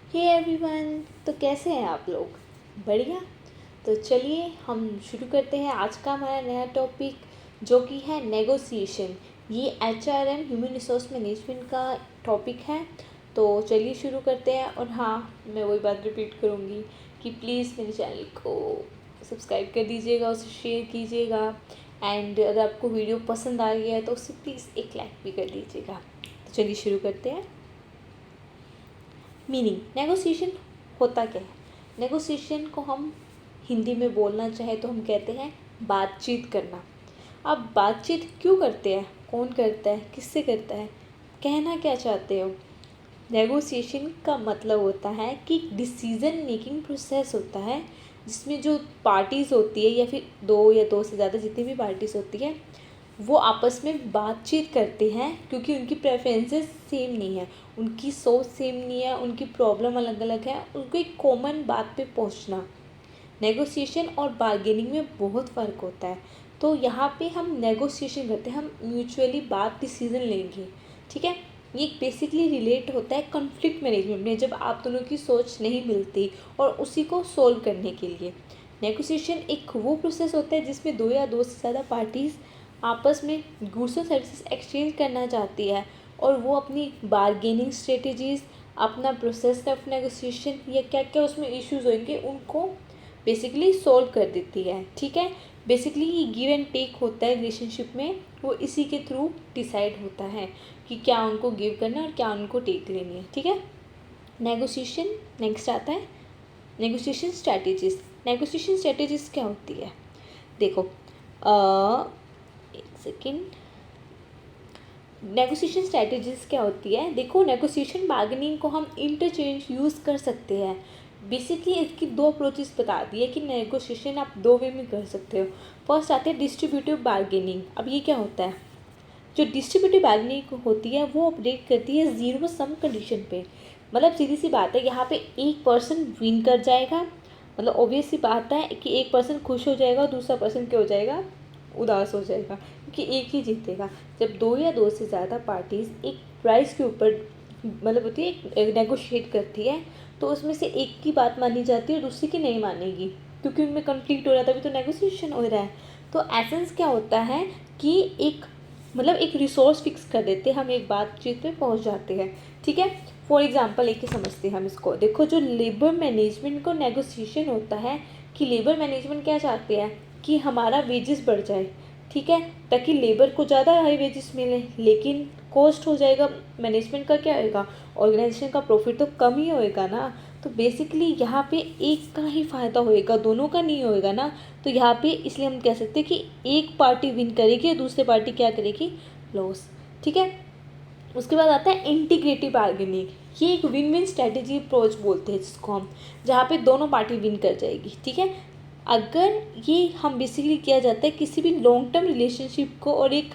Hey everyone, तो कैसे हैं आप लोग? बढ़िया। तो चलिए हम शुरू करते हैं आज का हमारा नया टॉपिक, जो कि है नेगोशिएशन। ये HRM ह्यूमन रिसोर्स मैनेजमेंट का टॉपिक है। तो चलिए शुरू करते हैं। और हाँ, मैं वही बात रिपीट करूँगी कि प्लीज़ मेरे चैनल को सब्सक्राइब कर दीजिएगा, उसे शेयर कीजिएगा, एंड अगर आपको वीडियो पसंद आ गया है तो उसे प्लीज़ एक लाइक भी कर दीजिएगा। तो चलिए शुरू करते हैं। मीनिंग, नेगोशिएशन होता क्या है? नेगोशिएशन को हम हिंदी में बोलना चाहे तो हम कहते हैं बातचीत करना। अब बातचीत क्यों करते हैं, कौन करता है, किससे करता है, कहना क्या चाहते हो? नेगोशिएशन का मतलब होता है कि डिसीज़न मेकिंग प्रोसेस होता है, जिसमें जो पार्टीज़ होती है या फिर दो या दो से ज़्यादा जितनी भी पार्टीज़ होती है वो आपस में बातचीत करते हैं, क्योंकि उनकी प्रेफरेंसेस सेम नहीं है, उनकी सोच सेम नहीं है, उनकी प्रॉब्लम अलग अलग है, उनको एक कॉमन बात पे पहुंचना। नेगोशिएशन और बार्गेनिंग में बहुत फ़र्क होता है। तो यहाँ पे हम नेगोशिएशन करते हैं, हम म्यूचुअली बात डिसीजन लेंगे। ठीक है, ये बेसिकली रिलेट होता है कॉन्फ्लिक्ट मैनेजमेंट में, जब आप दोनों की सोच नहीं मिलती और उसी को सोल्व करने के लिए। नेगोशिएशन एक वो प्रोसेस होता है जिसमें दो या दो से ज़्यादा पार्टीज़ आपस में गुड्स और सर्विसेज एक्सचेंज करना चाहती है, और वो अपनी बार्गेनिंग स्ट्रेटजीज़, अपना प्रोसेस ऑफ नेगोशिएशन या क्या क्या उसमें इश्यूज होंगे उनको बेसिकली सोल्व कर देती है। ठीक है, बेसिकली ये गिव एंड टेक होता है रिलेशनशिप में, वो इसी के थ्रू डिसाइड होता है कि क्या उनको गिव करना है और क्या उनको टेक लेनी है। ठीक है, नेगोशिएशन नेक्स्ट आता है नेगोशिएशन स्ट्रैटेजीज। नेगोशिएशन स्ट्रैटेजीज क्या होती है? देखो, एक सेकेंड। नेगोशिएशन स्ट्रैटेजीज क्या होती है? देखो, नेगोशिएशन बार्गेनिंग को हम इंटरचेंज यूज़ कर सकते हैं। बेसिकली इसकी दो अप्रोचेस बता दी है कि नेगोशिएशन आप दो वे में कर सकते हो। फर्स्ट आते हैं डिस्ट्रीब्यूटिव बार्गेनिंग। अब ये क्या होता है? जो डिस्ट्रीब्यूटिव बार्गेनिंग होती है वो ऑपरेट करती है ज़ीरो सम कंडीशन पे। मतलब सीधी सी बात है, यहाँ पे एक पर्सन विन कर जाएगा, मतलब ऑब्वियस सी बात है कि एक पर्सन खुश हो जाएगा और दूसरा पर्सन क्या हो जाएगा, उदास हो जाएगा, क्योंकि एक ही जीतेगा। जब दो या दो से ज़्यादा पार्टीज़ एक प्राइस के ऊपर मतलब होती है एक नेगोशिएट करती है, तो उसमें से एक की बात मानी जाती है और दूसरी की नहीं मानेगी, क्योंकि उनमें कन्फ्लिक्ट हो रहा है, तभी तो नेगोशिएशन हो रहा है। तो एसेंस क्या होता है कि एक मतलब एक रिसोर्स फिक्स कर देते हैं, हम एक बातचीत पे पहुंच जाते हैं। ठीक है, फॉर एग्जांपल एक ही समझते हैं हम इसको। देखो, जो लेबर मैनेजमेंट को नेगोशिएशन होता है कि लेबर मैनेजमेंट क्या चाहते हैं कि हमारा वेजेस बढ़ जाए। ठीक है, ताकि लेबर को ज़्यादा हाई वेजेस मिले, लेकिन कॉस्ट हो जाएगा मैनेजमेंट का, क्या होएगा, ऑर्गेनाइजेशन का प्रॉफिट तो कम ही होएगा ना। तो बेसिकली यहाँ पे एक का ही फ़ायदा होएगा, दोनों का नहीं होएगा ना। तो यहाँ पे इसलिए हम कह सकते हैं कि एक पार्टी विन करेगी और दूसरी पार्टी क्या करेगी, लॉस। ठीक है, उसके बाद आता है इंटीग्रेटिव बार्गेनिंग। ये एक विन विन स्ट्रैटेजी अप्रोच बोलते हैं जिसको हम, जहाँ पे दोनों पार्टी विन कर जाएगी। ठीक है, अगर ये हम बेसिकली किया जाता है किसी भी लॉन्ग टर्म रिलेशनशिप को और एक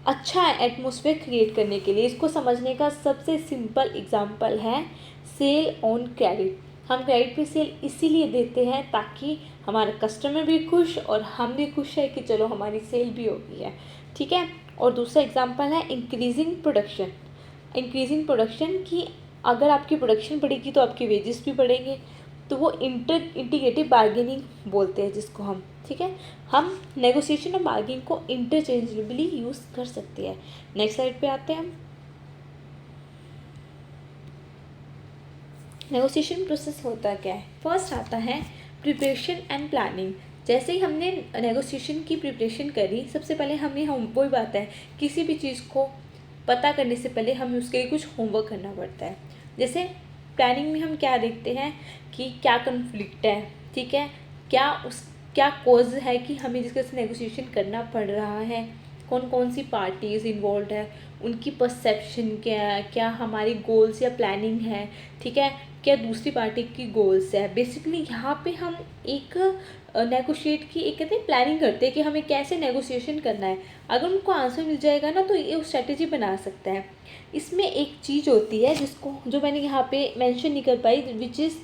अच्छा एटमॉस्फेयर क्रिएट करने के लिए। इसको समझने का सबसे सिंपल एग्जांपल है सेल ऑन क्रेडिट। हम क्रेडिट पे सेल इसीलिए देते हैं ताकि हमारा कस्टमर भी खुश और हम भी खुश है कि चलो हमारी सेल भी हो गई है। ठीक है, और दूसरा एग्जांपल है इंक्रीजिंग प्रोडक्शन। इंक्रीजिंग प्रोडक्शन की अगर आपकी प्रोडक्शन बढ़ेगी तो आपके वेजेस भी बढ़ेंगे, तो वो इंटीग्रेटिव बार्गेनिंग बोलते हैं जिसको हम। ठीक है, हम नेगोशिएशन और बार्गेनिंग को इंटरचेंजेबली यूज़ कर सकते हैं। नेक्स्ट स्लाइड पे आते हैं हम। नेगोशिएशन प्रोसेस होता क्या है? फर्स्ट आता है प्रिपरेशन एंड प्लानिंग। जैसे ही हमने नेगोशिएशन की प्रिपरेशन करी, सबसे पहले हमें वही बात है, किसी भी चीज़ को पता करने से पहले हमें उसके लिए कुछ होमवर्क करना पड़ता है। जैसे प्लानिंग में हम क्या देखते हैं कि क्या कन्फ्लिक्ट है, ठीक है, क्या कॉज है कि हमें जिसके साथ नेगोशिएशन करना पड़ रहा है, कौन कौन सी पार्टीज़ इन्वॉल्व है, उनकी परसेप्शन क्या है, क्या हमारी गोल्स या प्लानिंग है। ठीक है, क्या दूसरी पार्टी की गोल्स है। बेसिकली यहाँ पे हम एक नेगोशिएट की एक कहते हैं प्लानिंग करते हैं कि हमें कैसे नेगोशिएशन करना है। अगर उनको आंसर मिल जाएगा ना तो ये स्ट्रेटेजी बना सकता है। इसमें एक चीज़ होती है जिसको जो मैंने यहाँ पे मेंशन नहीं कर पाई, विच इज़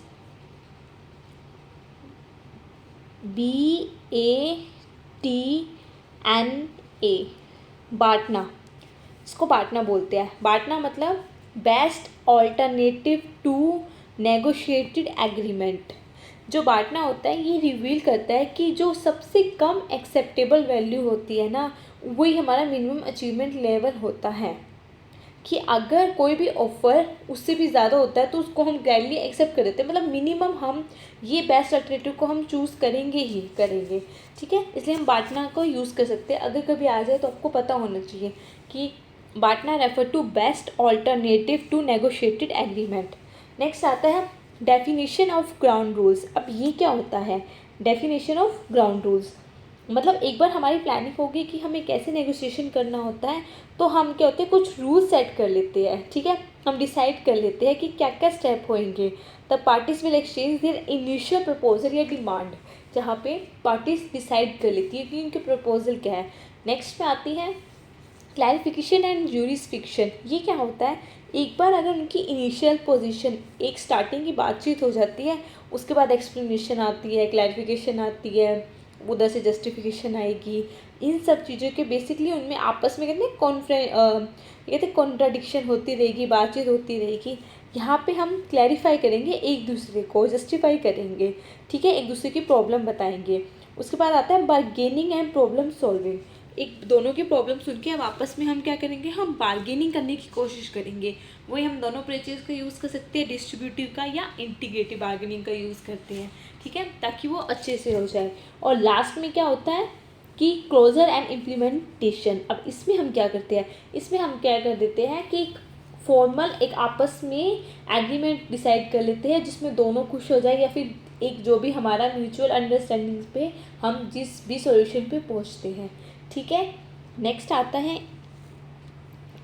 BATNA, बांटना। इसको बांटना बोलते हैं। बांटना मतलब best alternative to negotiated agreement. जो बांटना होता है ये रिवील करता है कि जो सबसे कम एक्सेप्टेबल वैल्यू होती है ना, वही हमारा मिनिमम अचीवमेंट लेवल होता है। कि अगर कोई भी ऑफ़र उससे भी ज़्यादा होता है तो उसको हम ग्लैडली एक्सेप्ट कर देते हैं, मतलब मिनिमम हम ये बेस्ट अल्टरनेटिव को हम चूज़ करेंगे ही करेंगे। ठीक है, इसलिए हम बांटना को यूज़ कर सकते हैं। अगर कभी आ जाए तो आपको पता होना चाहिए कि BATNA refer to best alternative to negotiated agreement. Next आता है डेफिनेशन ऑफ ग्राउंड रूल्स। अब ये क्या होता है डेफिनेशन ऑफ ग्राउंड रूल्स? मतलब एक बार हमारी प्लानिंग होगी कि हमें कैसे नेगोशिएशन करना होता है, तो हम क्या होते हैं कुछ रूल सेट कर लेते हैं। ठीक है, हम डिसाइड कर लेते हैं कि क्या क्या स्टेप होंगे। The parties will exchange their initial proposal या डिमांड, जहाँ पे पार्टीज डिसाइड कर लेती है कि उनके प्रपोजल क्या है। नेक्स्ट में आती है क्लैरिफिकेशन एंड ज्यूरिसडिक्शन। ये क्या होता है, एक बार अगर उनकी इनिशियल पोजीशन, एक स्टार्टिंग की बातचीत हो जाती है, उसके बाद एक्सप्लेनेशन आती है, क्लैरिफिकेशन आती है, उधर से जस्टिफिकेशन आएगी। इन सब चीज़ों के बेसिकली उनमें आपस में कहते हैं कॉन्ट्राडिक्शन होती रहेगी, बातचीत होती रहेगी। यहाँ पे हम क्लैरिफाई करेंगे, एक दूसरे को जस्टिफाई करेंगे। ठीक है, एक दूसरे की प्रॉब्लम बताएंगे। उसके बाद आता है बार्गेनिंग एंड प्रॉब्लम सॉल्विंग। एक दोनों की प्रॉब्लम सुन के अब आपस में हम क्या करेंगे, हम बार्गेनिंग करने की कोशिश करेंगे। वही हम दोनों अप्रोचेस का यूज़ कर सकते हैं, डिस्ट्रीब्यूटिव का या इंटीग्रेटिव बार्गेनिंग का यूज़ करते हैं। ठीक है, ताकि वो अच्छे से हो जाए। और लास्ट में क्या होता है कि क्लोजर एंड इम्प्लीमेंटेशन। अब इसमें हम क्या करते हैं, इसमें हम क्या कर देते हैं कि फॉर्मल एक आपस में एग्रीमेंट डिसाइड कर लेते हैं जिसमें दोनों खुश हो जाए, या फिर एक जो भी हमारा म्यूचुअल अंडरस्टैंडिंग पे हम जिस भी सॉल्यूशन पे पहुंचते हैं। ठीक है, नेक्स्ट आता है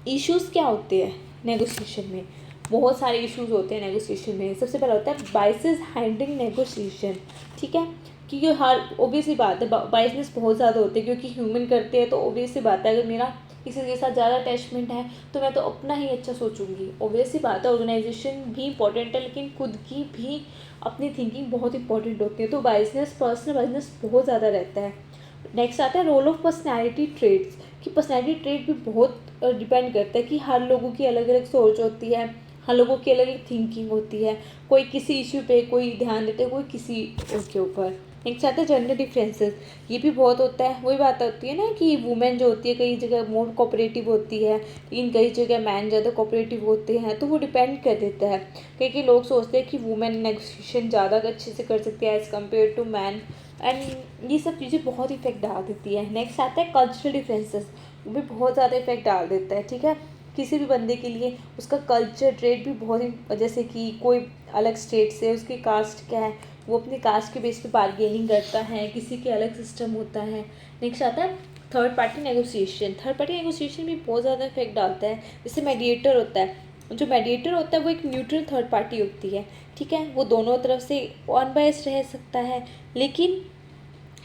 इश्यूज़ क्या होते हैं नेगोशिएशन में। बहुत सारे इश्यूज होते हैं नेगोशिएशन में। सबसे पहला होता है बाइसेस हैंडलिंग नेगोशिएशन। ठीक है, क्योंकि हर ऑब्वियस ही बात है बाइसनेस बहुत ज़्यादा होते हैं, क्योंकि ह्यूमन करते हैं, तो ऑब्वियस ही बात है अगर मेरा किसी के साथ ज़्यादा अटैचमेंट है तो मैं तो अपना ही अच्छा सोचूंगी। ऑब्वियस ही बात है, ऑर्गेनाइजेशन भी इंपॉर्टेंट है लेकिन खुद की भी अपनी थिंकिंग बहुत इंपॉर्टेंट होती है। तो बाइसनेस, पर्सनल बाइसनेस बहुत ज़्यादा रहता है। नेक्स्ट आता है रोल ऑफ पर्सनैलिटी ट्रेड्स। कि पर्सनैलिटी ट्रेड भी बहुत डिपेंड करता है कि हर लोगों की अलग अलग सोच होती है, हर लोगों की अलग अलग थिंकिंग होती है। कोई किसी इश्यू पे कोई ध्यान देते हैं, कोई किसी के ऊपर। नेक्स्ट आता है जेंडर डिफरेंसेस। ये भी बहुत होता है। वही बात होती है ना कि वुमेन जो होती है कई जगह मोर कोऑपरेटिव होती है, लेकिन कई जगह मैन ज़्यादा कोऑपरेटिव होते हैं, तो वो डिपेंड कर देता है। कई लोग सोचते हैं कि वुमेन नेगोशिएशन ज़्यादा अच्छे से कर सकती है as compare to man, and ये सब चीज़ें बहुत इफेक्ट डाल देती है। नेक्स्ट आता है कल्चरल डिफरेंसेस। वो भी बहुत ज़्यादा इफेक्ट डाल देता है। ठीक है, किसी भी बंदे के लिए उसका कल्चर ट्रेड भी बहुत, जैसे कि कोई अलग स्टेट से, उसकी कास्ट क्या है, वो अपनी कास्ट के बेस पे बार्गेनिंग करता है, किसी के अलग सिस्टम होता है। नेक्स्ट आता है third party negotiation. Third party negotiation भी बहुत ज़्यादा इफेक्ट डालता है। जैसे मेडिएटर होता है, जो मेडिएटर होता है वो एक न्यूट्रल थर्ड पार्टी होती है। ठीक है, वो दोनों तरफ से अनबायस्ड रह सकता है, लेकिन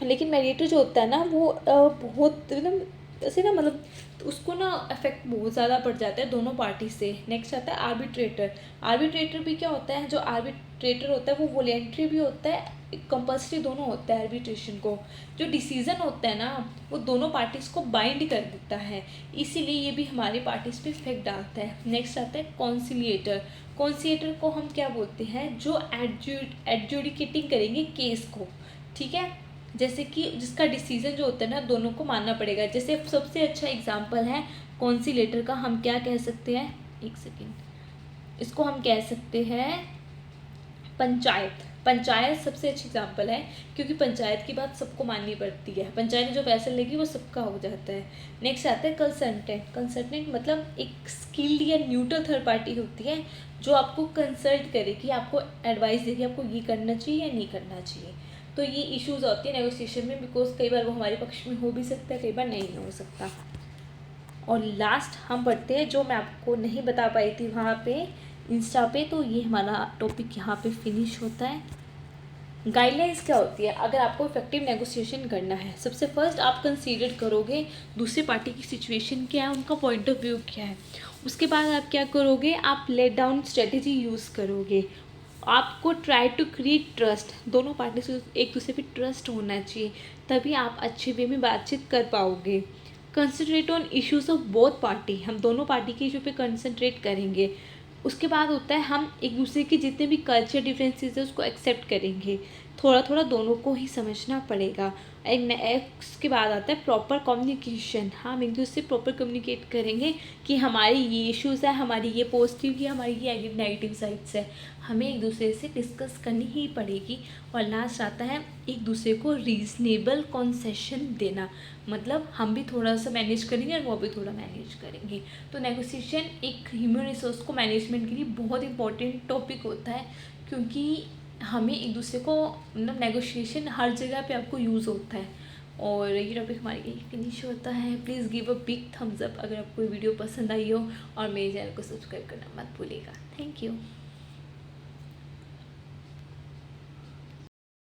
मेडिएटर जो होता है ना वो बहुत एकदम ऐसे ना, मतलब उसको ना इफेक्ट बहुत ज़्यादा पड़ जाता है दोनों पार्टी से। नेक्स्ट आता है आर्बिट्रेटर। आर्बिट्रेटर भी क्या होता है, जो आर्बिट्रेटर होता है वो वॉलेंट्री भी होता है, कंपल्सरी दोनों होता है आर्बिट्रेशन को। जो डिसीज़न होता है ना वो दोनों पार्टीज़ को बाइंड कर देता है, इसीलिए ये भी हमारी पार्टीज़ पे इफेक्ट डालता है। नेक्स्ट आता है कॉन्सिलिएटर। कॉन्सिलिएटर को हम क्या बोलते हैं, जो एडजुडिकेटिंग करेंगे केस को। ठीक है, जैसे कि जिसका डिसीजन जो होता है ना दोनों को मानना पड़ेगा। जैसे सबसे अच्छा एग्जांपल है कॉन्सिलेटर का, हम क्या कह सकते हैं, एक सेकेंड, इसको हम कह सकते हैं पंचायत। पंचायत सबसे अच्छी एग्जांपल है, क्योंकि पंचायत की बात सबको माननी पड़ती है। पंचायत में जो फैसला लेगी वो सबका हो जाता है। नेक्स्ट आता है कंसल्टेंट। कंसल्टेंट मतलब एक स्किल्ड या न्यूट्रल थर्ड पार्टी होती है जो आपको कंसल्ट करेगी, आपको एडवाइस देगी, आपको ये करना चाहिए या नहीं करना चाहिए। तो ये इश्यूज होती है नेगोशिएशन में, बिकॉज कई बार वो हमारे पक्ष में हो भी सकता है, कई बार नहीं हो सकता। और लास्ट हम पढ़ते हैं जो मैं आपको नहीं बता पाई थी वहाँ पे इंस्टा पे, तो ये हमारा टॉपिक यहाँ पे फिनिश होता है। गाइडलाइंस क्या होती है अगर आपको इफेक्टिव नेगोशिएशन करना है। सबसे फर्स्ट आप कंसीडर करोगे दूसरी पार्टी की सिचुएशन क्या है, उनका पॉइंट ऑफ व्यू क्या है। उसके बाद आप क्या करोगे, आप लेट डाउन स्ट्रेटेजी यूज़ करोगे। आपको ट्राई टू क्रिएट ट्रस्ट, दोनों पार्टी से एक दूसरे पे ट्रस्ट होना चाहिए, तभी आप अच्छे वे में बातचीत कर पाओगे। Concentrate on issues of both party, हम दोनों पार्टी के इशू पे कंसंट्रेट करेंगे। उसके बाद होता है हम एक दूसरे के जितने भी कल्चर डिफरेंसेस है उसको एक्सेप्ट करेंगे। थोड़ा थोड़ा दोनों को ही समझना पड़ेगा। उसके बाद आता है प्रॉपर कम्युनिकेशन। हम एक दूसरे से प्रॉपर कम्युनिकेट करेंगे कि हमारी ये इश्यूज़ है, हमारी ये पॉजिटिव की, हमारी ये नेगेटिव साइड्स है, हमें एक दूसरे से डिस्कस करनी ही पड़ेगी। और लास्ट आता है एक दूसरे को रीज़नेबल कंसेशन देना, मतलब हम भी थोड़ा सा मैनेज करेंगे और वो भी थोड़ा मैनेज करेंगे। तो नेगोशिएशन एक ह्यूमन रिसोर्स को मैनेजमेंट के लिए बहुत इंपॉर्टेंट टॉपिक होता है, क्योंकि हमें एक दूसरे को मतलब नेगोशिएशन हर जगह पे आपको यूज़ होता है। और ये टॉपिक हमारे लिए फिनिश होता है। Please give a big thumbs up अगर आपको वीडियो पसंद आई हो, और मेरे चैनल को सब्सक्राइब करना मत भूलिएगा। Thank you.